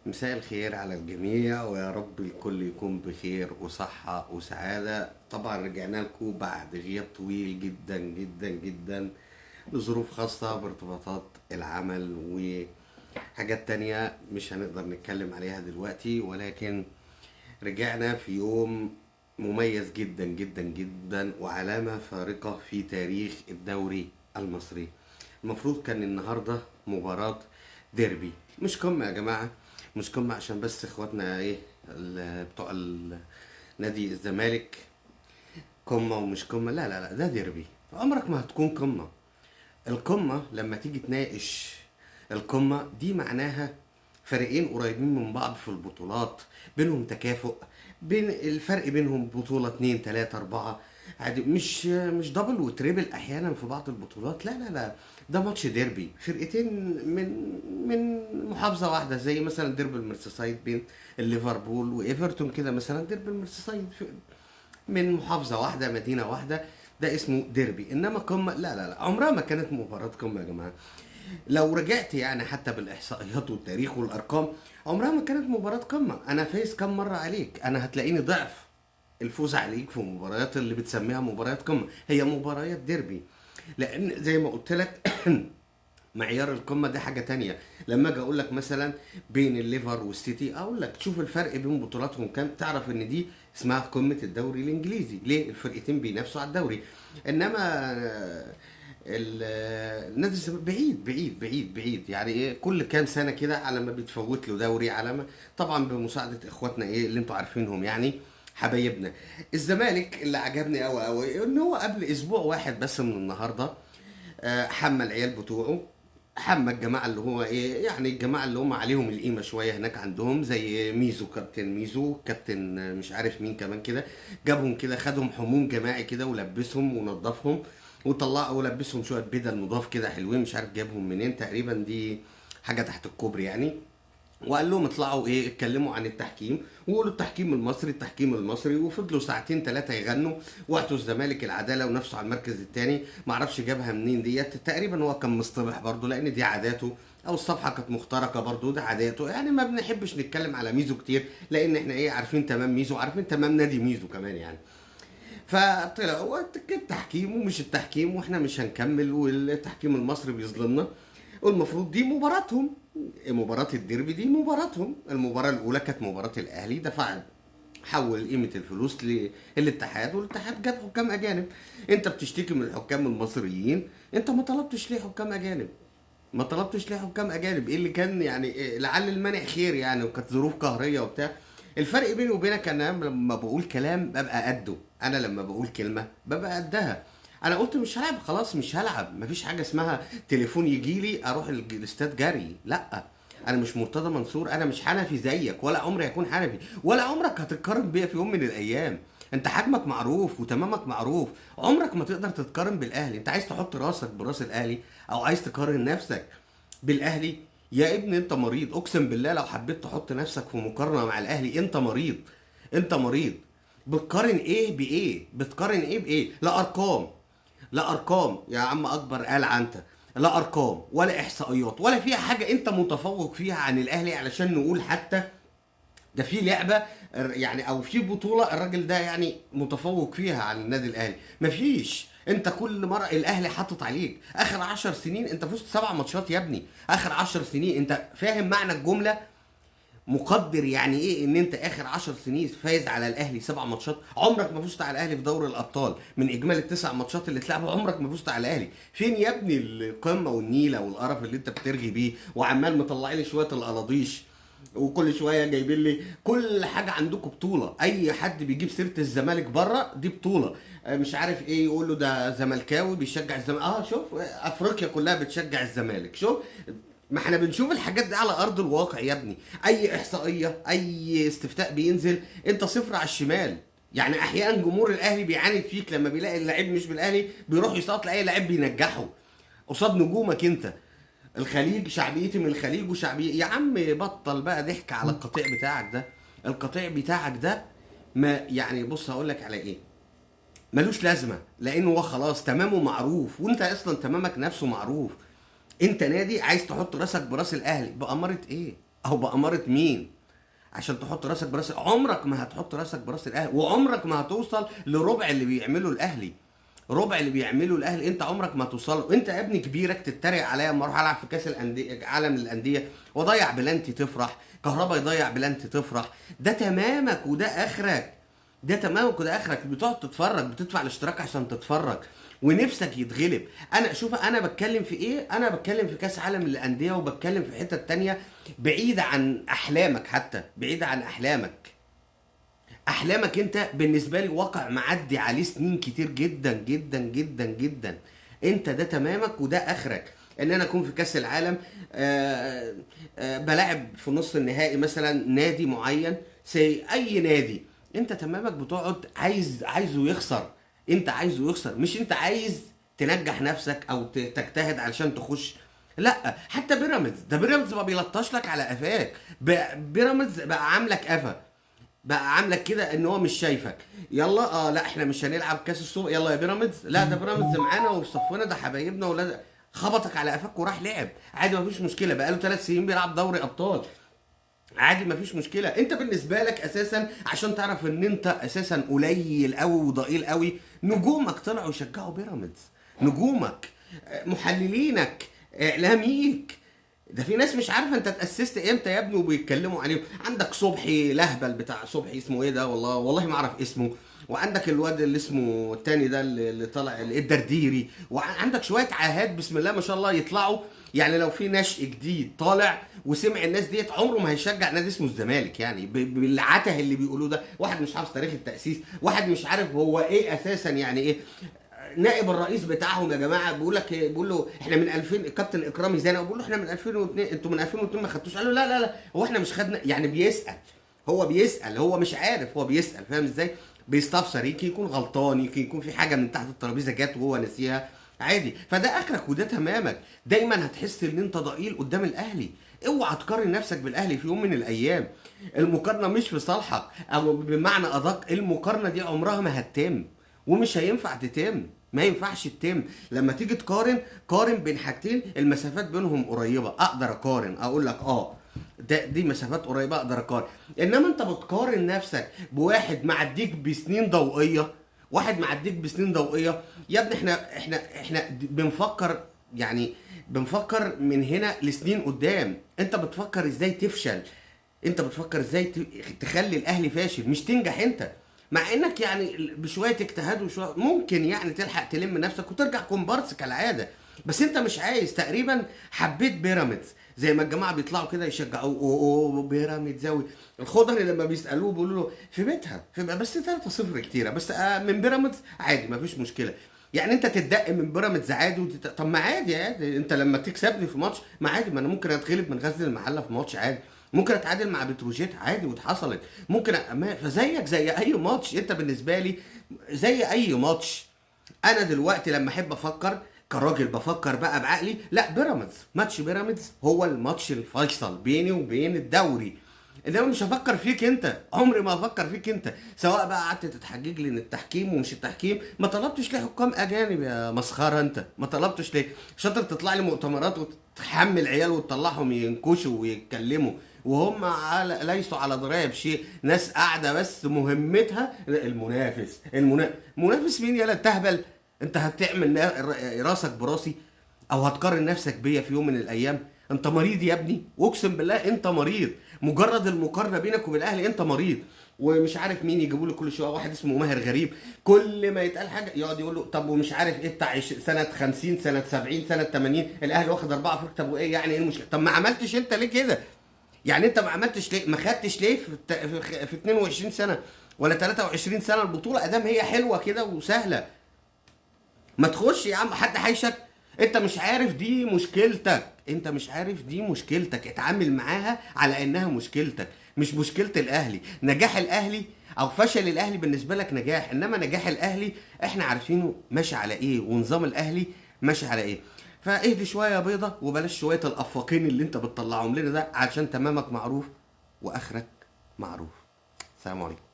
مساء الخير على الجميع، ويا رب الكل يكون بخير وصحة وسعادة. طبعا رجعنا لكم بعد غياب طويل جدا جدا جدا لظروف خاصة بارتباطات العمل وحاجات تانية مش هنقدر نتكلم عليها دلوقتي، ولكن رجعنا في يوم مميز جدا جدا جدا وعلامة فارقة في تاريخ الدوري المصري. المفروض كان النهاردة مباراة ديربي، مش قمة يا جماعة، مش قمة عشان بس اخواتنا ايه بتوع نادي الزمالك قمة ومش قمة. لا لا لا، ده ديربي، عمرك ما هتكون قمة. القمة لما تيجي تناقش القمة دي معناها فريقين قريبين من بعض في البطولات، بينهم تكافؤ، بين الفرق بينهم بطولة اتنين تلاتة اربعة عادي، مش دبل وتريبل احيانا في بعض البطولات. لا لا لا، ده ماتش ديربي فرقتين من محافظة واحدة، زي مثلا ديربي المرسيسايد بين ليفربول وايفرتون كده. مثلا ديربي المرسيسايد من محافظة واحدة، مدينة واحدة، ده اسمه ديربي. انما قمة لا لا لا، عمرها ما كانت مباراة قمة يا جماعة. لو رجعت يعني حتى بالاحصائيات والتاريخ والارقام، عمرها ما كانت مباراة قمة. انا فايز كم مرة عليك؟ انا هتلاقيني ضعف الفوز عليك في مباريات اللي بتسميها مباريات قمة. هي مباريات ديربي، لان زي ما قلت لك معيار القمه دي حاجه تانية. لما اجي اقول لك مثلا بين الليفر والسيتي، اقول لك شوف الفرق بين بطولاتهم كام، تعرف ان دي اسمها قمه الدوري الانجليزي. ليه؟ الفرقتين بينافسوا على الدوري. انما النادي الزمالك بعيد بعيد بعيد بعيد، يعني ايه، كل كام سنه كده على ما بيتفوت له دوري، على ما طبعا بمساعده اخواتنا ايه اللي انتوا عارفينهم يعني، حبايبنا. الزمالك اللي عجبني قوي قوي ان هو قبل اسبوع واحد بس من النهارده حمى العيال بتوعه، حمى الجماعه اللي هو ايه، يعني الجماعه اللي هم عليهم القيمه شويه هناك عندهم، زي ميزو، كابتن ميزو، كابتن مش عارف مين كمان كده. جابهم كده، خدهم حموم جماعي كده ولبسهم ونضفهم وطلع ولبسهم شويه بدل نضاف كده حلوين، مش عارف جابهم منين، تقريبا دي حاجه تحت الكوبري يعني. وقال لهم اطلعوا ايه اتكلموا عن التحكيم، وقولوا التحكيم المصري التحكيم المصري، وفضلوا ساعتين ثلاثه يغنوا، واعطوا الزمالك العداله ونفسه على المركز الثاني. معرفش جابها منين ديت، تقريبا هو كان مصطبح برضه لان دي عاداته، او الصفحه كانت مخترقه برضه، ده عاداته يعني. ما بنحبش نتكلم على ميزو كتير لان احنا ايه عارفين تمام ميزو، عارفين تمام نادي ميزو كمان يعني. فطلع هو التحكيم ومش التحكيم، واحنا مش هنكمل، والتحكيم المصري بيظلمنا، والمفروض دي مباراتهم. مباراة الديربي دي مباراتهم. المباراة الأولى كانت مباراة الأهلي، دفع حول قيمة الفلوس للاتحاد، والاتحاد جاب حكام أجانب. أنت بتشتكي من الحكام المصريين، أنت ما طلبتش ليه حكام أجانب؟ ما طلبتش ليه حكام أجانب؟ إيه اللي كان يعني إيه، لعل المانع خير يعني، وكانت ظروف قهرية وبتاع. الفرق بيني وبينك، انا لما بقول كلام ببقى قده، انا لما بقول كلمه ببقى قدها. انا قلت مش هلعب، خلاص مش هلعب، مفيش حاجه اسمها تليفون يجي لي اروح الاستاد جري، لا. انا مش مرتضى منصور، انا مش حنفي زيك، ولا عمري هكون حنفي، ولا عمرك هتتقارن بيا في يوم من الايام. انت حجمك معروف وتمامك معروف، عمرك ما تقدر تتقارن بالاهلي. انت عايز تحط راسك براس الاهلي، او عايز تقارن نفسك بالاهلي؟ يا ابني انت مريض، اقسم بالله لو حبيت تحط نفسك في مقارنه مع الاهلي انت مريض، انت مريض. بتقارن ايه بايه؟ بتقارن ايه بايه؟ لا ارقام، لا ارقام يا عم اكبر قلعه انت، لا ارقام ولا احصائيات ولا فيها حاجه انت متفوق فيها عن الاهلي علشان نقول حتى ده في لعبه يعني، او في بطوله الراجل ده يعني متفوق فيها عن النادي الاهلي. مفيش. انت كل مره الاهلي حاطط عليك، اخر 10 سنين انت فزت 7 ماتشات يا ابني، اخر 10 سنين. انت فاهم معنى الجمله؟ مقدر يعني ايه ان انت اخر 10 سنين فايز على الاهلي 7 ماتشات؟ عمرك ما فزت على الاهلي في دوري الابطال من اجمالي ال9 ماتشات اللي اتلعبوا، عمرك ما فزت على الاهلي. فين يا ابني القمه والنيله والقرف اللي انت بترغي بيه، وعمال مطلع لي شويه القلاضيش، وكل شويه جايبين لي كل حاجه عندكم بطوله. اي حد بيجيب سيره الزمالك بره دي بطوله، مش عارف ايه، يقول له ده زملكاوي بيشجع الزمالك. شوف افريقيا كلها بتشجع الزمالك، شوف. ما احنا بنشوف الحاجات دي على ارض الواقع يا ابني. اي احصائيه، اي استفتاء بينزل انت صفر على الشمال. يعني احيانا جمهور الاهلي بيعاند فيك لما بيلاقي اللعيب مش بالاهلي، بيروح يصوت لاي لعيب بينجحه قصاد نجومك انت. الخليج شعبيتي من الخليج وشعبية يا عم، بطل بقى ضحك على القطيع بتاعك ده. القطيع بتاعك ده ما يعني، بص هقول لك على ايه، ملوش لازمه، لانه هو خلاص تمامه معروف، وانت اصلا تمامك نفسه معروف. انت نادي عايز تحط راسك براس الاهلي بأمارة ايه؟ او بأمارة مين عشان تحط راسك براس؟ عمرك ما هتحط راسك براس الاهلي، وعمرك ما هتوصل لربع اللي بيعمله الاهلي. ربع اللي بيعمله الاهلي انت عمرك ما توصل. انت يا ابني كبيرك تتريق عليا اما اروح العب في كاس الانديه، عالم الانديه، واضيع بلانتي تفرح، كهربا يضيع بلانتي تفرح. ده تمامك وده اخرك. ده تمامك وده اخرك. بتقعد تتفرج، بتدفع الاشتراك عشان تتفرج ونفسك يتغلب. انا شوف انا بتكلم في ايه، انا بتكلم في كاس عالم الانديه، وبتكلم في حته تانية بعيده عن احلامك، حتى بعيده عن احلامك. احلامك انت بالنسبه لي واقع معدي عليه سنين كتير جدا جدا جدا جدا. انت ده تمامك وده اخرك. ان انا اكون في كاس العالم، بلاعب في نص النهائي مثلا نادي معين، سي اي نادي، انت تمامك بتقعد عايزه يخسر. انت عايزه يخسر، مش انت عايز تنجح نفسك او تجتهد علشان تخش. لا، حتى بيراميدز، ده بيراميدز ما بيلطش لك على قفاك. بيراميدز بقى عاملك قفا، بقى عاملك كده ان هو مش شايفك. يلا لا احنا مش هنلعب كاس السوبر، يلا يا بيراميدز. لا ده بيراميدز معانا وفي صفنا، ده حبايبنا ولا. خبطك على قفاك وراح لعب عادي، مفيش مشكله. بقاله 3 سنين بيلعب دوري ابطال عادي، مفيش مشكله. انت بالنسبه لك اساسا عشان تعرف ان انت اساسا قليل قوي وضئيل قوي، نجومك طلعوا يشجعوا بيراميدز. نجومك، محللينك، اعلاميك. ده في ناس مش عارفه انت اتاسست امتى يا ابني وبيتكلموا عليهم. عندك صبحي لهبل بتاع صبحي، اسمه ايه ده؟ والله ما اعرف اسمه. وعندك الواد اللي اسمه التاني ده اللي طلع الدرديري، وعندك شويه عاهات بسم الله ما شاء الله يطلعوا. يعني لو في نشء جديد طالع وسمع الناس ديت، عمره ما هيشجع نادي اسمه الزمالك. يعني بالعته اللي بيقولوه ده، واحد مش عارف تاريخ التاسيس، واحد مش عارف هو ايه اساسا، يعني ايه نائب الرئيس بتاعهم يا جماعه بيقول لك إيه؟ بيقول له احنا من 2000، الكابتن اكرامي زانا بيقول له احنا من 2002، انتوا من 2002 ما خدتوش. قال له لا لا لا، هو احنا مش خدنا. يعني بيسال، هو بيسال، هو مش عارف، هو بيسال. فاهم ازاي؟ بيستفسر، يمكن يكون غلطان، يمكن يكون في حاجه من تحت الترابيزه جت وهو نسيها عادي. فده اخرك وده تمامك. دايما هتحس ان انت ضئيل قدام الاهلي. اوعى تقارن نفسك بالاهلي في يوم من الايام. المقارنه مش في صالحك، او بمعنى ادق المقارنه دي عمرها ما هتتم، ومش هينفع تتم. ما ينفعش تتم. لما تيجي تقارن، قارن بين حاجتين المسافات بينهم قريبه، اقدر اقارن اقول لك دي مسافات قريبه اقدر اقارن. انما انت بتقارن نفسك بواحد معديك بسنين ضوئيه، واحد معديك بسنين ضوئيه. يا ابني احنا بنفكر، يعني بنفكر من هنا لسنين قدام. انت بتفكر ازاي تفشل، انت بتفكر ازاي تخلي الاهلي فاشل، مش تنجح انت. مع انك يعني بشويه اجتهاد وشويه ممكن يعني تلحق تلم نفسك وترجع كومبارس كالعاده. بس انت مش عايز تقريبا. حبيت بيراميدز زي ما الجماعه بيطلعوا كده يشجعوا اوه بيراميدز زاوي. الخضري لما بيسالوه بيقولوا له في بيتها بس 3-0 كتيره، بس من بيراميدز عادي مفيش مشكله. يعني انت تتدق من بيراميدز عادي طب ما عادي انت لما تكسبني في ماتش ما عادي، ما انا ممكن اتغلب من غزل المحله في ماتش عادي، ممكن اتعادل مع بتروجيت عادي واتحصلت، ممكن فزيك زي اي ماتش. انت بالنسبه لي زي اي ماتش. انا دلوقتي لما احب افكر كراجل بفكر بقى بعقلي، لا بيراميدز، ماتش بيراميدز هو الماتش الفيصل بيني وبين الدوري. انما مش هفكر فيك انت، عمري ما هفكر فيك انت. سواء بقى قعدت تتحجج لي ان التحكيم ومش التحكيم، ما طلبتش ليه حكام اجانب يا مسخره؟ انت ما طلبتش ليه؟ شاطر تطلع لي مؤتمرات وتحمل عيال وتطلعهم ينكشوا ويتكلموا وهم ليسوا على درايه بشيء. ناس قاعده بس مهمتها المنافس مين؟ يالا تهبل. انت هتعمل راسك براسي او هتقارن نفسك بيا في يوم من الايام؟ انت مريض يا ابني، واقسم بالله انت مريض. مجرد المقارنه بينك وبين الاهلي انت مريض. ومش عارف مين يجيبوا له كل شويه واحد اسمه ماهر غريب، كل ما يتقال حاجه يقعد يقول له طب ومش عارف ايه بتاع سنه 50 سنه 70 سنه 80 الاهلي واخد 4 افريقيا. طب وايه يعني؟ ايه المشكله؟ طب ما عملتش انت ليه كده؟ يعني انت ما عملتش ليه؟ ما خدتش ليه في 22 سنه ولا 23 سنه البطوله ادام هي حلوه كده وسهله؟ ما تخش يا عم، حد حيشك؟ انت مش عارف دي مشكلتك، انت مش عارف دي مشكلتك. اتعامل معاها على انها مشكلتك مش مشكلة الاهلي. نجاح الاهلي او فشل الاهلي بالنسبة لك نجاح، انما نجاح الاهلي احنا عارفينه ماشي على ايه، ونظام الاهلي ماشي على ايه. فاهدي شوية يا بيضة، وبلاش شوية الافاقين اللي انت بتطلعهم لنا ده، عشان تمامك معروف واخرك معروف. سلام عليكم.